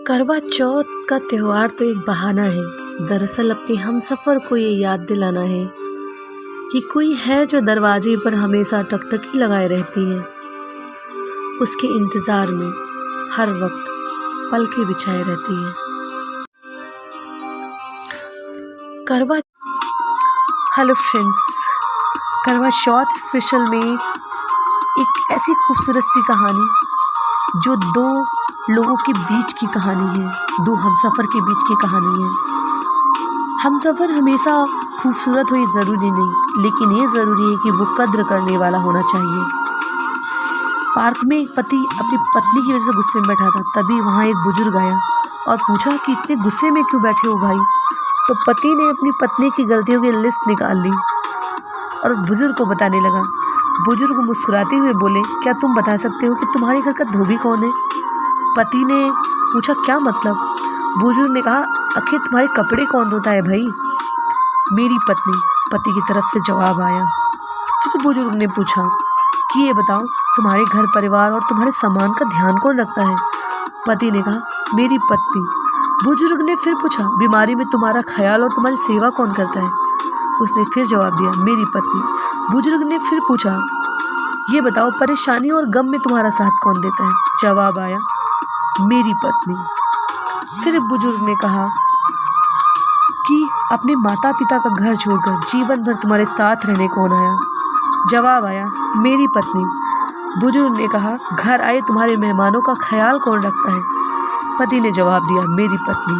करवा चौथ का त्यौहार तो एक बहाना है। दरअसल अपने हमसफ़र को ये याद दिलाना है कि कोई है जो दरवाजे पर हमेशा टकटकी लगाए रहती है। उसके इंतज़ार में हर वक्त पलकें बिछाए रहती है। करवा हेलो फ्रेंड्स, करवा चौथ स्पेशल में एक ऐसी खूबसूरत सी कहानी जो दो लोगों के बीच की कहानी है, दो हमसफ़र के बीच की कहानी है। हमसफ़र हमेशा खूबसूरत हो ये ज़रूरी नहीं, लेकिन ये ज़रूरी है कि वो कद्र करने वाला होना चाहिए। पार्क में एक पति अपनी पत्नी की वजह से गुस्से में बैठा था। तभी वहाँ एक बुजुर्ग आया और पूछा कि इतने गुस्से में क्यों बैठे हो भाई। तो पति ने अपनी पत्नी की गलतियों की लिस्ट निकाल ली और बुजुर्ग को बताने लगा। बुजुर्ग मुस्कुराते हुए बोले, क्या तुम बता सकते हो कि तुम्हारे घर का धोबी कौन है? पति ने पूछा, क्या मतलब? बुजुर्ग ने कहा, आखिर तुम्हारे कपड़े कौन धोता है भाई? मेरी पत्नी, पति की तरफ से जवाब आया। फिर बुजुर्ग ने पूछा कि ये बताओ, तुम्हारे घर परिवार और तुम्हारे सामान का ध्यान कौन रखता है? पति ने कहा, मेरी पत्नी। बुजुर्ग ने फिर पूछा, बीमारी में तुम्हारा ख्याल और तुम्हारी सेवा कौन करता है? उसने फिर जवाब दिया, मेरी पत्नी। बुजुर्ग ने फिर पूछा, ये बताओ, परेशानी और गम में तुम्हारा साथ कौन देता है? जवाब आया, मेरी पत्नी। फिर बुजुर्ग ने कहा कि अपने माता पिता का घर छोड़कर जीवन भर तुम्हारे साथ रहने कौन आया? जवाब आया, मेरी पत्नी। बुजुर्ग ने कहा, घर आए तुम्हारे मेहमानों का ख्याल कौन रखता है? पति ने जवाब दिया, मेरी पत्नी।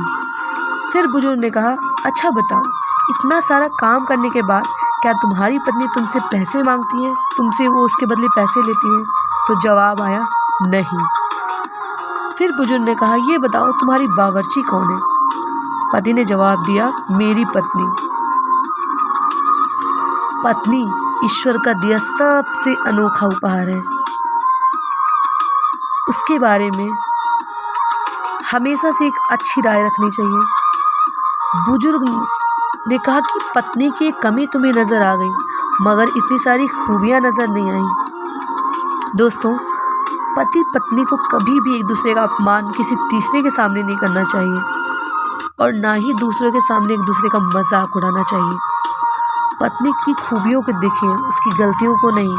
फिर बुजुर्ग ने कहा, अच्छा बताओ, इतना सारा काम करने के बाद क्या तुम्हारी पत्नी तुमसे पैसे मांगती है? तुमसे वो उसके बदले पैसे लेती है? तो जवाब आया, नहीं। फिर बुजुर्ग ने कहा, ये बताओ, तुम्हारी बावर्ची कौन है? पति ने जवाब दिया, मेरी पत्नी। पत्नी ईश्वर का दिया सबसे अनोखा उपहार है। उसके बारे में हमेशा से एक अच्छी राय रखनी चाहिए। बुजुर्ग ने कहा कि पत्नी की एक कमी तुम्हें नज़र आ गई, मगर इतनी सारी खूबियाँ नज़र नहीं आई। दोस्तों, पति पत्नी को कभी भी एक दूसरे का अपमान किसी तीसरे के सामने नहीं करना चाहिए और ना ही दूसरों के सामने एक दूसरे का मजाक उड़ाना चाहिए। पत्नी की खूबियों को देखें, उसकी गलतियों को नहीं,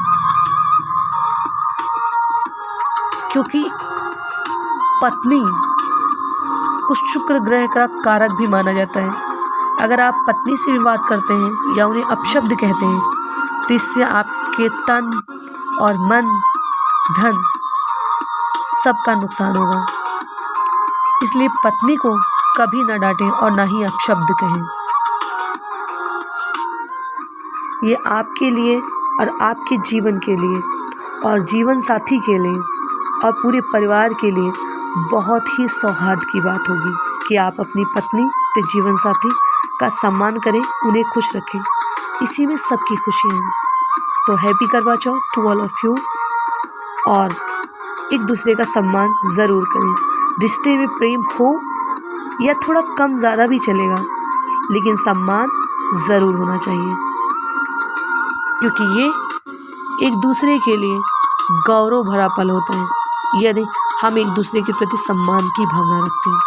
क्योंकि पत्नी को शुक्र ग्रह का कारक भी माना जाता है। अगर आप पत्नी से भी बात करते हैं या उन्हें अपशब्द कहते हैं तो इससे आपके तन और मन, धन सबका नुकसान होगा। इसलिए पत्नी को कभी ना डांटें और ना ही अपशब्द कहें। ये आपके लिए और आपके जीवन के लिए और जीवन साथी के लिए और पूरे परिवार के लिए बहुत ही सौहार्द की बात होगी कि आप अपनी पत्नी के जीवन साथी का सम्मान करें, उन्हें खुश रखें। इसी में सबकी खुशियाँ हैं। तो हैप्पी करवा चौथ टू ऑल ऑफ यू। और एक दूसरे का सम्मान ज़रूर करें। रिश्ते में प्रेम हो या थोड़ा कम ज़्यादा भी चलेगा, लेकिन सम्मान ज़रूर होना चाहिए, क्योंकि ये एक दूसरे के लिए गौरव भरा पल होता है यदि हम एक दूसरे के प्रति सम्मान की भावना रखते हैं।